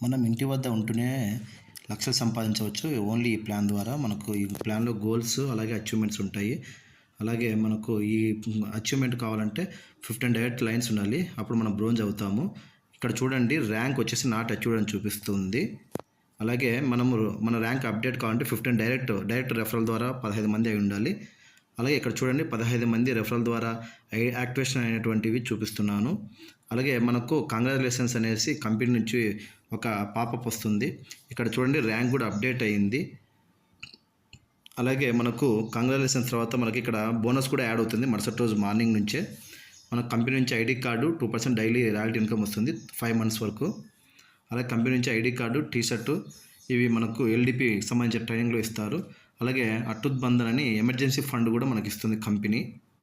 మనం ఇంటి వద్ద ఉంటూనే లక్షలు సంపాదించవచ్చు ఓన్లీ ఈ ప్లాన్ ద్వారా. మనకు ఈ ప్లాన్‌లో గోల్స్ అలాగే అచీవ్‌మెంట్స్ ఉంటాయి. అలాగే మనకు ఈ అచీవ్‌మెంట్ కావాలంటే 15 డైరెక్ట్ లైన్స్ ఉండాలి. అప్పుడు మనం బ్రోంజ్ అవుతాము. ఇక్కడ చూడండి ర్యాంక్ వచ్చేసి నాట్ అచీవ్డ్ అని చూపిస్తుంది. అలాగే మన ర్యాంక్ అప్డేట్ కావాలంటే 15 డైరెక్ట్ రెఫరల్ ద్వారా 15 మంది అయి ఉండాలి. అలాగే ఇక్కడ చూడండి 15 మంది రెఫరల్ ద్వారా యాక్టివేషన్ అయినటువంటివి చూపిస్తున్నాను. అలాగే మనకు కంగ్రాచులేషన్స్ అనేసి కంపెనీ నుంచి ఒక పాపప్ వస్తుంది. ఇక్కడ చూడండి ర్యాంక్ కూడా అప్డేట్ అయ్యింది. అలాగే మనకు కంగ్రాచులేషన్స్ తర్వాత మనకి ఇక్కడ బోనస్ కూడా యాడ్ అవుతుంది మరుసటి రోజు మార్నింగ్ నుంచే. మన కంపెనీ నుంచి ID card 2% daily royalty income వస్తుంది 5 మంత్స్ వరకు. అలాగే కంపెనీ నుంచి ఐడి కార్డు, టీ షర్టు ఇవి మనకు ఎల్డిపికి సంబంధించిన ట్రైనింగ్లో ఇస్తారు. అలాగే అటుత్ బంధన్ అని ఎమర్జెన్సీ ఫండ్ కూడా మనకి ఇస్తుంది కంపెనీ.